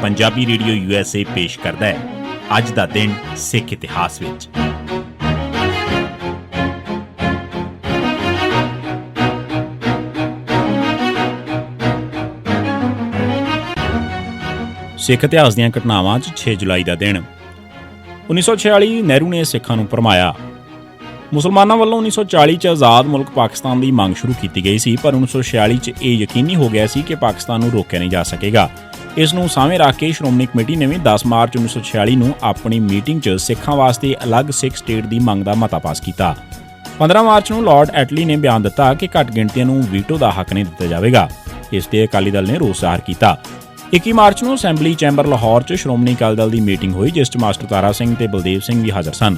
Punjabi radio USA ਪੇਸ਼ ਕਰਦਾ ਹੈ ਅੱਜ ਦਾ ਦਿਨ ਸਿੱਖ ਇਤਿਹਾਸ ਵਿੱਚ। ਸਿੱਖ ਇਤਿਹਾਸ ਦੀਆਂ ਘਟਨਾਵਾਂ 'ਚ 6 ਜੁਲਾਈ ਦਾ ਦਿਨ। 1946 ਨਹਿਰੂ ਨੇ ਸਿੱਖਾਂ ਨੂੰ ਭਰਮਾਇਆ। ਮੁਸਲਮਾਨਾਂ ਵੱਲੋਂ 1940 'ਚ ਆਜ਼ਾਦ ਮੁਲਕ ਪਾਕਿਸਤਾਨ ਦੀ ਮੰਗ ਸ਼ੁਰੂ ਕੀਤੀ ਗਈ ਸੀ, ਪਰ 1946 'ਚ ਇਹ ਯਕੀਨੀ ਹੋ ਗਿਆ ਸੀ ਕਿ ਪਾਕਿਸਤਾਨ ਨੂੰ ਰੋਕਿਆ ਨਹੀਂ ਜਾ ਸਕੇਗਾ। ਇਸ ਨੂੰ ਸਾਹਮਣੇ ਰੱਖ ਕੇ ਸ਼੍ਰੋਮਣੀ ਕਮੇਟੀ ਨੇ ਵੀ 10 ਮਾਰਚ 1946 ਨੂੰ ਆਪਣੀ ਮੀਟਿੰਗ 'ਚ ਸਿੱਖਾਂ ਵਾਸਤੇ ਅਲੱਗ ਸਿੱਖ ਸਟੇਟ ਦੀ ਮੰਗ ਦਾ ਮਤਾ ਪਾਸ ਕੀਤਾ। 15 ਮਾਰਚ ਨੂੰ ਲਾਰਡ ਐਟਲੀ ਨੇ ਬਿਆਨ ਦਿੱਤਾ ਕਿ ਘੱਟ ਗਿਣਤੀਆਂ ਨੂੰ ਵੀਟੋ ਦਾ ਹੱਕ ਨਹੀਂ ਦਿੱਤਾ ਜਾਵੇਗਾ। ਇਸ ਤੇ ਅਕਾਲੀ ਦਲ ਨੇ ਰੋਸ ਜ਼ਾਹਰ ਕੀਤਾ। 21 ਮਾਰਚ ਨੂੰ ਅਸੈਂਬਲੀ ਚੈਂਬਰ ਲਾਹੌਰ 'ਚ ਸ਼੍ਰੋਮਣੀ ਅਕਾਲੀ ਦਲ ਦੀ ਮੀਟਿੰਗ ਹੋਈ, ਜਿਸ 'ਚ ਮਾਸਟਰ ਤਾਰਾ ਸਿੰਘ ਤੇ ਬਲਦੇਵ ਸਿੰਘ ਵੀ ਹਾਜ਼ਰ ਸਨ।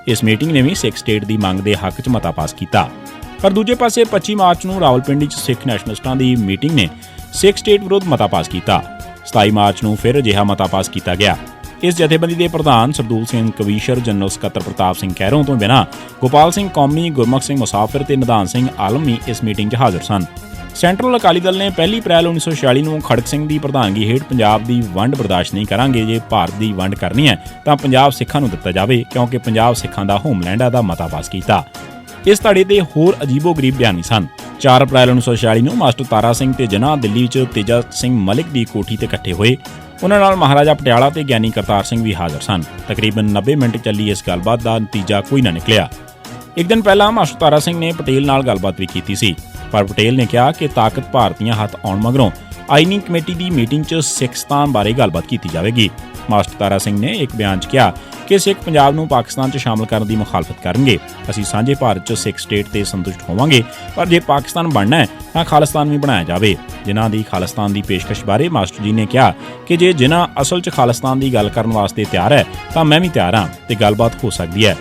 ਇਸ ਮੀਟਿੰਗ ਨੇ ਵੀ ਸਿੱਖ ਸਟੇਟ ਦੀ ਮੰਗ ਦੇ ਹੱਕ 'ਚ ਮਤਾ ਪਾਸ ਕੀਤਾ। ਪਰ ਦੂਜੇ ਪਾਸੇ 25 ਮਾਰਚ ਨੂੰ ਰਾਵਲਪਿੰਡੀ 'ਚ ਸਿੱਖ ਨੈਸ਼ਨਲਿਸਟਾਂ ਦੀ ਮੀਟਿੰਗ ਨੇ ਸਿੱਖ ਸਟੇਟ ਵਿਰੁੱਧ ਮਤਾ ਪਾਸ ਕੀਤਾ। 27 ਮਾਰਚ ਨੂੰ ਫਿਰ ਅਜਿਹਾ ਮਤਾ ਪਾਸ ਕੀਤਾ ਗਿਆ। ਇਸ ਜਥੇਬੰਦੀ ਦੇ ਪ੍ਰਧਾਨ ਸਰਦੂਲ ਸਿੰਘ ਕਵੀਸ਼ਰ, ਜਨਰਲ ਸਕੱਤਰ ਪ੍ਰਤਾਪ ਸਿੰਘ ਖਹਿਰੋਂ ਤੋਂ ਬਿਨਾਂ ਗੋਪਾਲ ਸਿੰਘ ਕੌਮੀ, ਗੁਰਮੁਖ ਸਿੰਘ ਮੁਸਾਫਿਰ ਤੇ ਨਿਧਾਨ ਸਿੰਘ ਆਲਮ ਵੀ ਇਸ ਮੀਟਿੰਗ 'ਚ ਹਾਜ਼ਰ ਸਨ। ਸੈਂਟਰਲ ਅਕਾਲੀ ਦਲ ਨੇ 1 ਅਪ੍ਰੈਲ 1946 ਨੂੰ ਖੜਕ ਸਿੰਘ ਦੀ ਪ੍ਰਧਾਨਗੀ ਹੇਠ ਪੰਜਾਬ ਦੀ ਵੰਡ ਬਰਦਾਸ਼ਤ ਨਹੀਂ ਕਰਾਂਗੇ। ਜੇ ਭਾਰਤ ਦੀ ਵੰਡ ਕਰਨੀ ਹੈ ਤਾਂ ਪੰਜਾਬ ਸਿੱਖਾਂ ਨੂੰ ਦਿੱਤਾ ਜਾਵੇ, ਕਿਉਂਕਿ ਪੰਜਾਬ ਸਿੱਖਾਂ ਦਾ ਹੋਮਲੈਂਡ ਹੈ ਦਾ ਮਤਾ ਪਾਸ ਕੀਤਾ। ਇਸ ਧੜੇ ਤੇ ਹੋਰ ਅਜੀਬੋ-ਗਰੀਬ ਬਿਆਨ ਸਨ। 4 ਅਪ੍ਰੈਲ 1946 ਨੂੰ ਮਾਸਟਰ ਤਾਰਾ ਸਿੰਘ ਤੇ ਜਨਾਹ ਦਿੱਲੀ ਵਿੱਚ ਤੇਜਾ ਸਿੰਘ ਮਲਿਕ ਦੀ ਕੋਠੀ ਤੇ ਇਕੱਠੇ ਹੋਏ। ਉਹਨਾਂ ਨਾਲ ਮਹਾਰਾਜਾ ਪਟਿਆਲਾ ਤੇ ਗਿਆਨੀ ਕਰਤਾਰ ਸਿੰਘ ਵੀ ਹਾਜ਼ਰ ਸਨ। ਤਕਰੀਬਨ 90 ਮਿੰਟ ਚੱਲੀ ਇਸ ਗੱਲਬਾਤ ਦਾ ਨਤੀਜਾ ਕੋਈ ਨਾ ਨਿਕਲਿਆ। ਇੱਕ ਦਿਨ ਪਹਿਲਾਂ ਮਾਸਟਰ ਤਾਰਾ ਸਿੰਘ ਨੇ ਪਟੇਲ ਨਾਲ ਗੱਲਬਾਤ ਵੀ ਕੀਤੀ ਸੀ, ਪਰ ਪਟੇਲ ਨੇ ਕਿਹਾ ਕਿ ਤਾਕਤ ਭਾਰਤੀਆਂ ਹੱਥ ਆਉਣ ਮਗਰੋਂ ਆਈਨੀ ਕਮੇਟੀ ਦੀ ਮੀਟਿੰਗ 'ਚ ਸਿੱਖਸਤਾਨ ਬਾਰੇ ਗੱਲਬਾਤ ਕੀਤੀ ਜਾਵੇਗੀ। ਮਾਸਟਰ ਤਾਰਾ ਸਿੰਘ ਨੇ ਇੱਕ ਬਿਆਨ 'ਚ ਕਿਹਾ ਕਿ ਸਿੱਖ ਪੰਜਾਬ ਨੂੰ ਪਾਕਿਸਤਾਨ 'ਚ ਸ਼ਾਮਲ ਕਰਨ ਦੀ ਮੁਖਾਲਫਤ ਕਰਨਗੇ। ਅਸੀਂ ਸਾਂਝੇ ਭਾਰਤ 'ਚ ਸਿੱਖ ਸਟੇਟ ਤੇ ਸੰਤੁਸ਼ਟ ਹੋਵਾਂਗੇ, ਪਰ ਜੇ ਪਾਕਿਸਤਾਨ ਬਣਨਾ ਹੈ ਤਾਂ ਖਾਲਿਸਤਾਨ ਵੀ ਬਣਾਇਆ ਜਾਵੇ। ਜਿਨ੍ਹਾਂ ਦੀ ਖਾਲਿਸਤਾਨ ਦੀ ਪੇਸ਼ਕਸ਼ ਬਾਰੇ ਮਾਸਟਰ ਜੀ ਨੇ ਕਿਹਾ ਕਿ ਜੇ ਜਿਨ੍ਹਾਂ ਅਸਲ 'ਚ ਖਾਲਿਸਤਾਨ ਦੀ ਗੱਲ ਕਰਨ ਵਾਸਤੇ ਤਿਆਰ ਹੈ ਤਾਂ ਮੈਂ ਵੀ ਤਿਆਰ ਹਾਂ ਤੇ ਗੱਲਬਾਤ ਹੋ ਸਕਦੀ ਹੈ।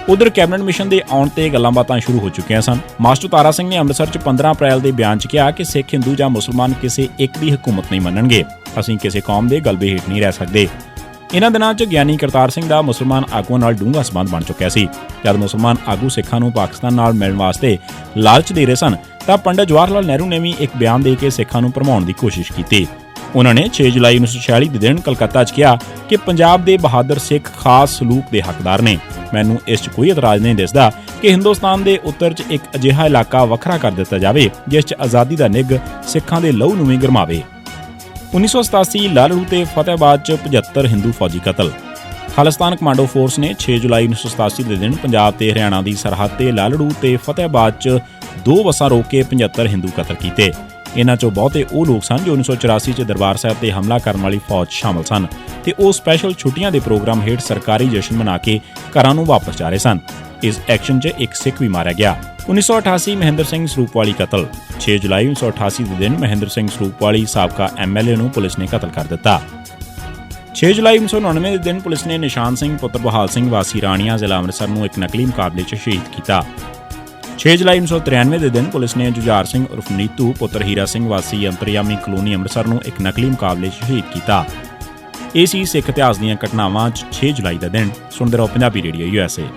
ਉਧਰ ਕੈਬਨਿਟ ਮਿਸ਼ਨ ਦੇ ਆਉਣ ਤੇ ਗੱਲਾਂ-ਬਾਤਾਂ ਸ਼ੁਰੂ ਹੋ ਚੁੱਕੀਆਂ ਸਨ। ਮਾਸਟਰ ਤਾਰਾ ਸਿੰਘ ਨੇ ਅੰਮ੍ਰਿਤਸਰ 'ਚ 15 ਅਪ੍ਰੈਲ ਦੇ ਬਿਆਨ 'ਚ ਕਿਹਾ ਕਿ ਸਿੱਖ, ਹਿੰਦੂ ਜਾਂ ਮੁਸਲਮਾਨ ਕਿਸੇ ਇੱਕ ਦੀ ਹਕੂਮਤ ਨਹੀਂ ਮੰਨਣਗੇ। ਅਸੀਂ ਕਿਸੇ ਕੌਮ ਦੇ ਗਲਬੇ ਹੇਠ ਨਹੀਂ ਰਹਿ ਸਕਦੇ। ਇਹਨਾਂ ਦਿਨਾਂ 'ਚ ਗਿਆਨੀ ਕਰਤਾਰ ਸਿੰਘ ਦਾ ਮੁਸਲਮਾਨ ਆਗੂਆਂ ਨਾਲ ਡੂੰਘਾ ਸੰਬੰਧ ਬਣ ਚੁੱਕਿਆ ਸੀ। ਜਦ ਮੁਸਲਮਾਨ ਆਗੂ ਸਿੱਖਾਂ ਨੂੰ ਪਾਕਿਸਤਾਨ ਨਾਲ ਮਿਲਣ ਵਾਸਤੇ ਲਾਲਚ ਦੇ ਰਹੇ ਸਨ ਤਾਂ ਪੰਡਿਤ ਜਵਾਹਰ ਲਾਲ ਨਹਿਰੂ ਨੇ ਵੀ ਇੱਕ ਬਿਆਨ ਦੇ ਕੇ ਸਿੱਖਾਂ ਨੂੰ ਭਰਮਾਉਣ ਦੀ ਕੋਸ਼ਿਸ਼ ਕੀਤੀ। ਉਹਨਾਂ ਨੇ 6 ਜੁਲਾਈ 1946 ਦੇ ਦਿਨ ਕਲਕੱਤਾ 'ਚ ਕਿਹਾ ਕਿ ਪੰਜਾਬ ਦੇ ਬਹਾਦਰ ਸਿੱਖ ਖਾਸ ਸਲੂਕ ਦੇ ਹੱਕਦਾਰ ਨੇ। ਮੈਨੂੰ ਇਸ 'ਚ ਕੋਈ ਇਤਰਾਜ਼ ਨਹੀਂ ਦਿਸਦਾ ਕਿ ਹਿੰਦੁਸਤਾਨ ਦੇ ਉੱਤਰ 'ਚ ਇੱਕ ਅਜਿਹਾ ਇਲਾਕਾ ਵੱਖਰਾ ਕਰ ਦਿੱਤਾ ਜਾਵੇ ਜਿਸ 'ਚ ਆਜ਼ਾਦੀ ਦਾ ਨਿੱਘ ਸਿੱਖਾਂ ਦੇ ਲਹੂ ਨੂੰ ਵੀ ਗਰਮਾਵੇ। 1987 ਲਾਲੜੂ ਤੇ ਫਤਿਹਾਬਾਦ 'ਚ 75 ਹਿੰਦੂ ਫੌਜੀ ਕਤਲ। ਖਾਲਿਸਤਾਨ ਕਮਾਂਡੋ ਫੋਰਸ ਨੇ 6 ਜੁਲਾਈ 1987 ਦੇ ਦਿਨ ਪੰਜਾਬ ਤੇ ਹਰਿਆਣਾ ਦੀ ਸਰਹੱਦ ਤੇ ਲਾਲੜੂ ਤੇ ਫਤਿਹਾਬਾਦ 'ਚ 2 ਬੱਸਾਂ ਰੋਕ ਕੇ 75 ਹਿੰਦੂ ਕਤਲ ਕੀਤੇ। ਇਹਨਾਂ 'ਚੋਂ ਬਹੁਤੇ ਉਹ ਲੋਕ ਸਨ ਜੋ 1984 'ਚ ਦਰਬਾਰ ਸਾਹਿਬ ਤੇ ਹਮਲਾ ਕਰਨ ਵਾਲੀ ਫੌਜ ਸ਼ਾਮਲ ਸਨ ਤੇ ਉਹ ਸਪੈਸ਼ਲ ਛੁੱਟੀਆਂ ਦੇ ਪ੍ਰੋਗਰਾਮ ਹੇਠ ਸਰਕਾਰੀ ਜਸ਼ਨ ਮਨਾ ਕੇ ਘਰਾਂ ਨੂੰ ਵਾਪਸ ਜਾ ਰਹੇ ਸਨ। ਇਸ ਐਕਸ਼ਨ 'ਚ ਇੱਕ ਸਿੱਖ ਵੀ ਮਾਰਿਆ ਗਿਆ। 1988 ਮਹਿੰਦਰ ਸਿੰਘ ਸਰੂਪਵਾਲੀ ਕਤਲ। 6 ਜੁਲਾਈ 1988 ਦੇ ਦਿਨ ਮਹਿੰਦਰ ਸਿੰਘ ਸਰੂਪਵਾਲੀ ਸਾਬਕਾ MLA ਨੂੰ ਪੁਲਿਸ ਨੇ ਕਤਲ ਕਰ ਦਿੱਤਾ। 6 ਜੁਲਾਈ 1999 ਦੇ ਦਿਨ ਪੁਲਿਸ ਨੇ ਨਿਸ਼ਾਨ ਸਿੰਘ ਪੁੱਤਰ ਬਹਾਲ ਸਿੰਘ ਵਾਸੀ ਰਾਣੀਆਂ ਜ਼ਿਲ੍ਹਾ ਅੰਮ੍ਰਿਤਸਰ ਨੂੰ ਇੱਕ ਨਕਲੀ ਮੁਕਾਬਲੇ 'ਚ ਸ਼ਹੀਦ ਕੀਤਾ। 6 ਜੁਲਾਈ 1993 ਦੇ ਦਿਨ ਪੁਲਿਸ ਨੇ ਜੁਝਾਰ ਸਿੰਘ ਉਰਫ ਨੀਤੂ ਪੁੱਤਰ ਹੀਰਾ ਸਿੰਘ ਵਾਸੀ ਅੰਤਰਯਾਮੀ ਕਲੋਨੀ ਅੰਮ੍ਰਿਤਸਰ ਨੂੰ ਇੱਕ ਨਕਲੀ ਮੁਕਾਬਲੇ 'ਚ ਸ਼ਹੀਦ ਕੀਤਾ। ਇਹ ਸੀ ਸਿੱਖ ਇਤਿਹਾਸ ਦੀਆਂ ਘਟਨਾਵਾਂ 'ਚ 6 ਜੁਲਾਈ ਦਾ ਦਿਨ। ਸੁਣਦੇ ਰਹੋ ਪੰਜਾਬੀ ਰੇਡੀਓ USA।